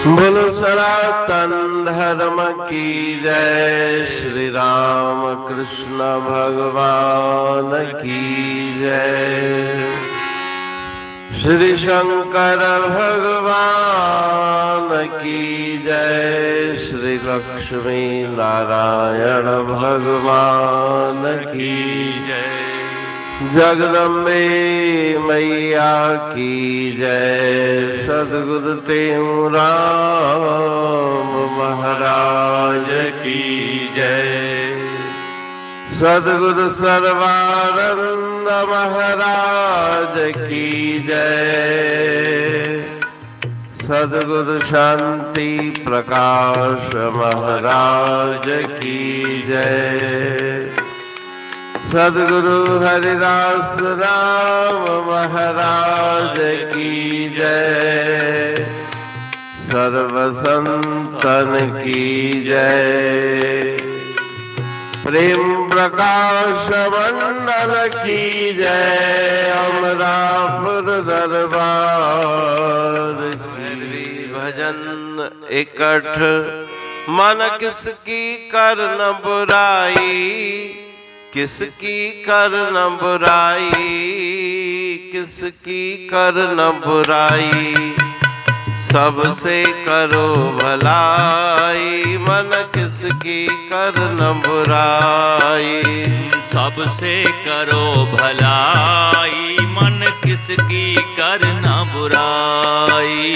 बोलो सनातन धर्म की जय। श्री राम कृष्ण भगवान की जय। श्री शंकर भगवान की जय। श्री लक्ष्मी नारायण भगवान की जय। जगदम्बे मैया की जय। सद्गुरु देव राम महाराज की जय। सद्गुरु सर्वानंद महाराज की जय। सद्गुरु शांति प्रकाश महाराज की जय। सद्गुरु हरिदास राम महाराज की जय। सर्व संतन की जय। प्रेम प्रकाश मंडल की जय। अमरापुर दरबार की भजन इकट्ठ। मन किसकी कर न बुराई, किसकी कर न बुराई, किसकी कर न बुराई। सबसे करो भलाई, मन किसकी कर न बुराई। सबसे करो भलाई, मन किसकी कर न बुराई।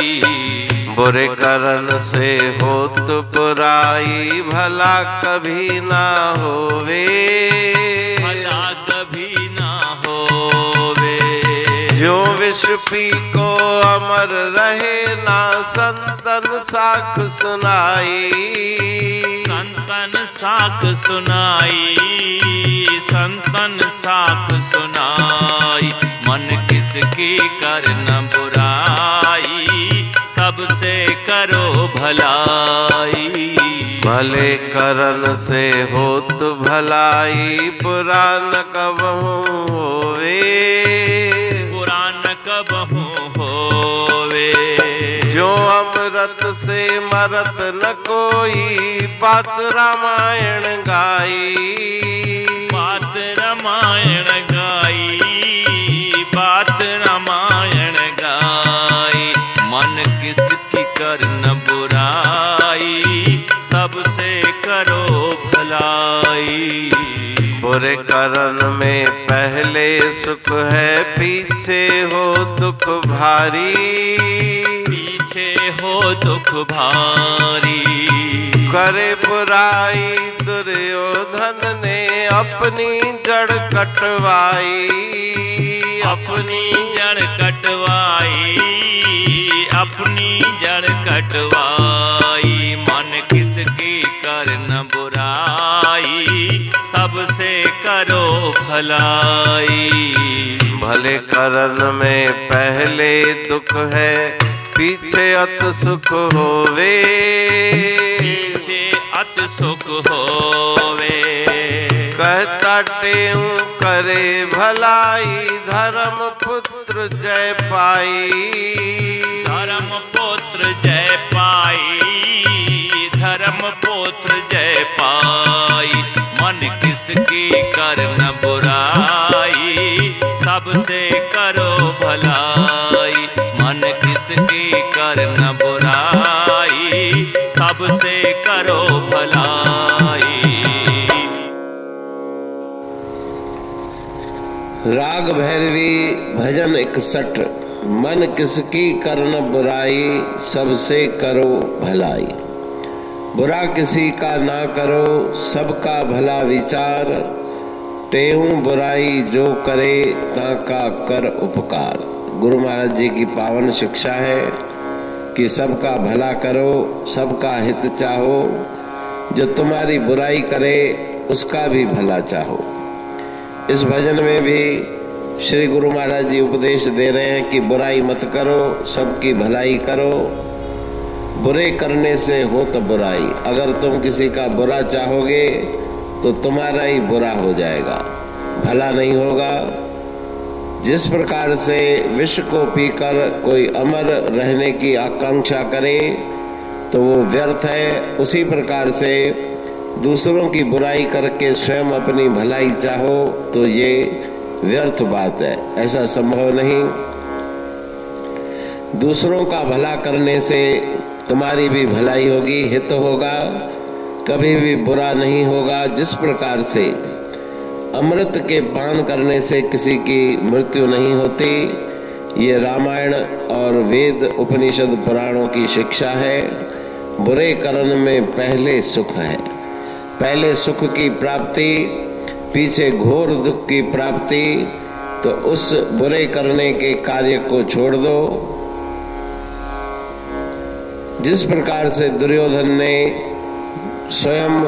बुरे करन से होत बुराई, भला कभी ना होवे, भला कभी ना होवे। जो विष पी को अमर रहे, ना संतन साख सुनाई। संतन साख सुनाई, संतन साख सुनाई। मन किसकी कर न बुराई, सबसे करो भलाई। भले करन से होत भलाई, बुरा न कबहू होवे, बुरा न कबहू होवे। जो अमृत से मरत न कोई, बात रामायण गाई। बात रामायण गाई, बात रामायण गाई। मन किसकी कर न बुराई, सबसे करो भलाई। बुरे करन में पहले सुख है, पीछे हो दुख भारी, पीछे हो दुख भारी। करे बुराई दुर्योधन ने, अपनी जड़ कटवाई। अपनी जड़ कटवाई, अपनी जड़ कटवाई। मन किसकी कर न बुराई, सबसे करो भलाई। भले करन में पहले दुख है, पीछे अत सुख होवे, पीछे अत सुख होवे। कहता टेऊ करे भलाई, धर्म पुत्र जय पाई। धर्म पुत्र जय पाई, धर्म पुत्र जय पाई। मन किसकी कर न बुराई, सबसे करो भलाई। मन किसकी कर न बुराई, सबसे करो भलाई। राग भैरवी भजन 61। मन किसकी कर न बुराई, सबसे करो भलाई। बुरा किसी का ना करो, सबका भला विचार। तेहू बुराई जो करे, ताका कर उपकार। गुरु महाराज जी की पावन शिक्षा है कि सबका भला करो, सबका हित चाहो। जो तुम्हारी बुराई करे, उसका भी भला चाहो। इस भजन में भी श्री गुरु महाराज जी उपदेश दे रहे हैं कि बुराई मत करो, सबकी भलाई करो। बुरे करने से हो तो बुराई। अगर तुम किसी का बुरा चाहोगे तो तुम्हारा ही बुरा हो जाएगा, भला नहीं होगा। जिस प्रकार से विष को पीकर कोई अमर रहने की आकांक्षा करे, तो वो व्यर्थ है। उसी प्रकार से दूसरों की बुराई करके स्वयं अपनी भलाई चाहो तो ये व्यर्थ बात है, ऐसा संभव नहीं। दूसरों का भला करने से तुम्हारी भी भलाई होगी, हित होगा, कभी भी बुरा नहीं होगा। जिस प्रकार से अमृत के पान करने से किसी की मृत्यु नहीं होती, ये रामायण और वेद उपनिषद पुराणों की शिक्षा है। बुरे कर्म में पहले सुख है, पहले सुख की प्राप्ति, पीछे घोर दुख की प्राप्ति। तो उस बुरे करने के कार्य को छोड़ दो। जिस प्रकार से दुर्योधन ने स्वयं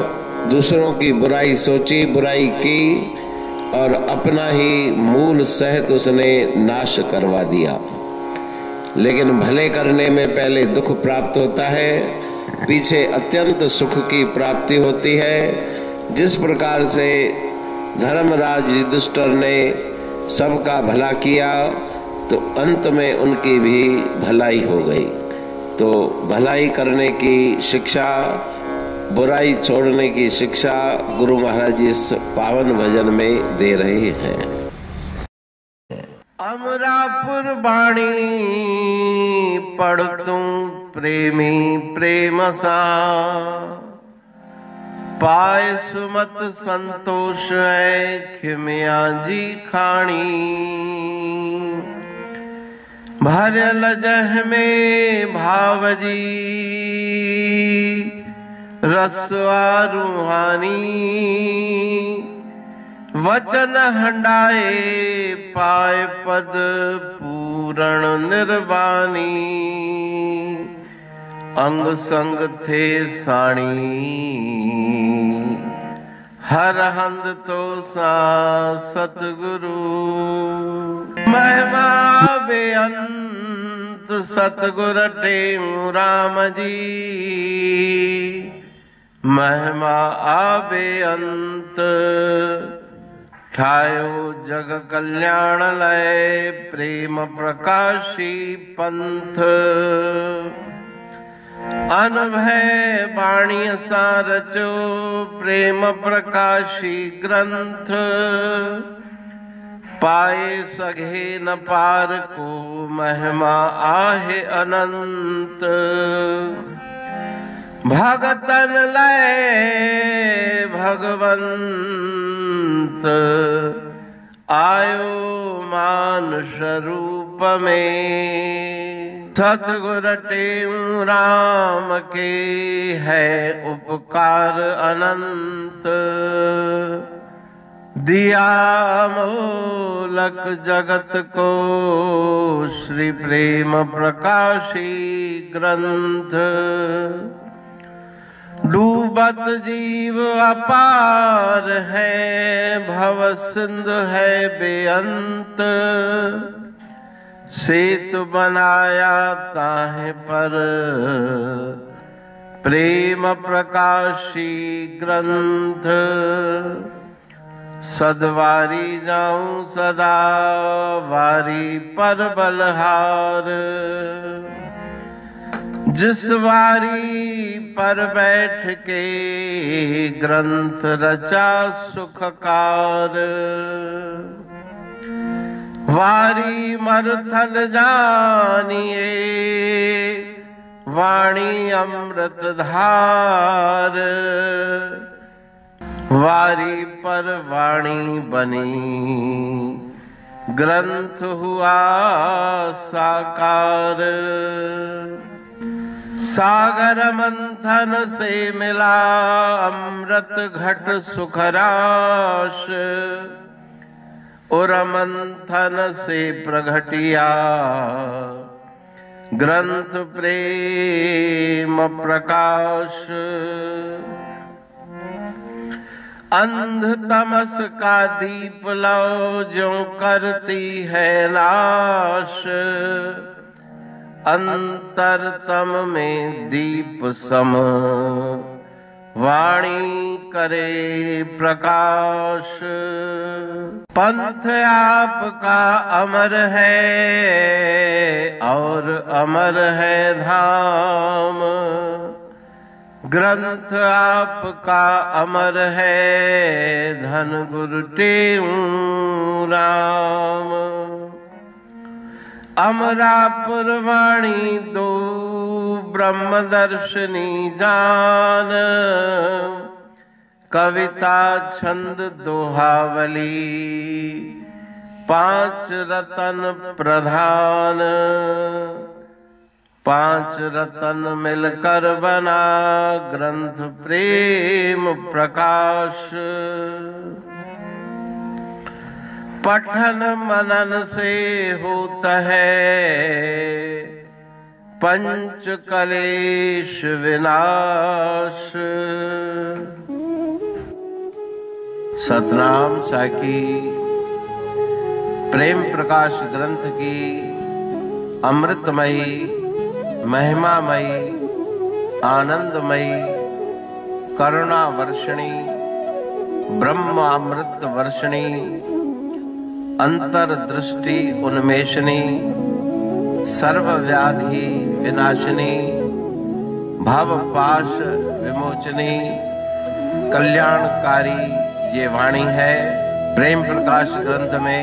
दूसरों की बुराई सोची, बुराई की और अपना ही मूल सहित उसने नाश करवा दिया। लेकिन भले करने में पहले दुख प्राप्त होता है, पीछे अत्यंत सुख की प्राप्ति होती है। जिस प्रकार से धर्मराज युधिष्ठिर ने सबका भला किया तो अंत में उनकी भी भलाई हो गई। तो भलाई करने की शिक्षा, बुराई छोड़ने की शिक्षा गुरु महाराज जी इस पावन भजन में दे रहे हैं। अमरापुर बाणी पढ़ तू प्रेमी प्रेम सा, पाए सुमत संतोष है खिमिया जी खाणी। भरल जह में भावजी रसवा रूहानी, वचन हंडाए पाए पद पूरण निर्वाणी। अंग संग थे साणी हर हंद तो सा सतगुरु। महिमा बेअंत सतगुर टेऊ राम जी, महिमा आबे अंत ठायो जग कल्याण लय प्रेम प्रकाशी पंथ। अनभय बाणी सा रचो प्रेम प्रकाशी ग्रंथ। पाए सघे न पार को महिमा आहे अनंत। भगतन लय भगवंत आयो मानुष रूप में। सतगुर टेऊ राम के है उपकार अनंत। दिया मोलक जगत को श्री प्रेम प्रकाशी ग्रंथ। डूबत जीव अपार है भव सिंधु है बेअंत। सेतु बनाया ताहे पर प्रेम प्रकाशी ग्रंथ। सदवारी जाऊं सदा वारी पर बलहार। जिस वारी पर बैठ के ग्रंथ रचा सुखकार। वारी मरथल जानिए वाणी अमृत धार। वारी पर वाणी बनी ग्रंथ हुआ साकार। सागर मंथन से मिला अमृत घट सुखराश। और मंथन से प्रगटिया ग्रंथ प्रेम प्रकाश। अंध तमस का दीप लो जो करती है नाश। अंतरतम में दीप सम वाणी करे प्रकाश। पंथ आपका अमर है और अमर है धाम। ग्रंथ आपका अमर है, धन गुरु तेऊ राम। अमरापुर वाणी दो, ब्रह्म दर्शनी जान। कविता छंद दोहावली, 5 रतन प्रधान। 5 रतन मिलकर बना ग्रंथ प्रेम प्रकाश। पठन मनन से होता है, पंच कलेश विनाश। सतनाम साकी प्रेम प्रकाश ग्रंथ की अमृतमयी, महिमामयी, आनंदमयी, करुणा वर्षिणी, ब्रह्म अमृत वर्षिणी, अंतर्दृष्टि उन्मेषणी, सर्वव्याधि विनाशिनी, भवपाश विमोचनी, कल्याणकारी ये वाणी है। प्रेम प्रकाश ग्रंथ में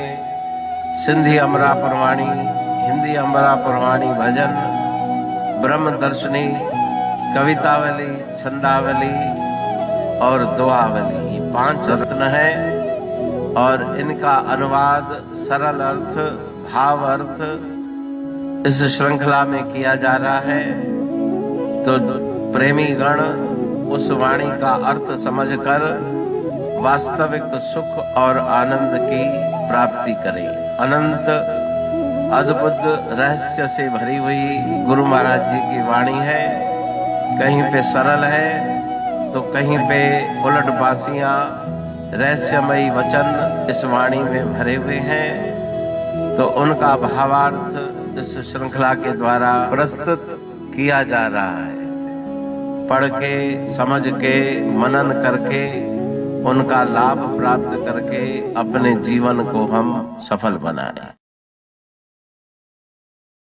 सिंधी अमरापुर वाणी, हिंदी अमरापुर वाणी भजन, ब्रह्म दर्शनी, कवितावली, छंदावली और दुआवली, ये 5 रत्न है। और इनका अनुवाद, सरल अर्थ, भाव अर्थ इस श्रृंखला में किया जा रहा है। तो प्रेमी गण उस वाणी का अर्थ समझकर वास्तविक सुख और आनंद की प्राप्ति करें। अनंत अद्भुत रहस्य से भरी हुई गुरु महाराज जी की वाणी है। कहीं पे सरल है तो कहीं पे उलट बासियां, रहस्यमयी वचन इस वाणी में भरे हुए हैं। तो उनका भावार्थ इस श्रृंखला के द्वारा प्रस्तुत किया जा रहा है। पढ़ के, समझ के, मनन करके, उनका लाभ प्राप्त करके अपने जीवन को हम सफल बनाएं।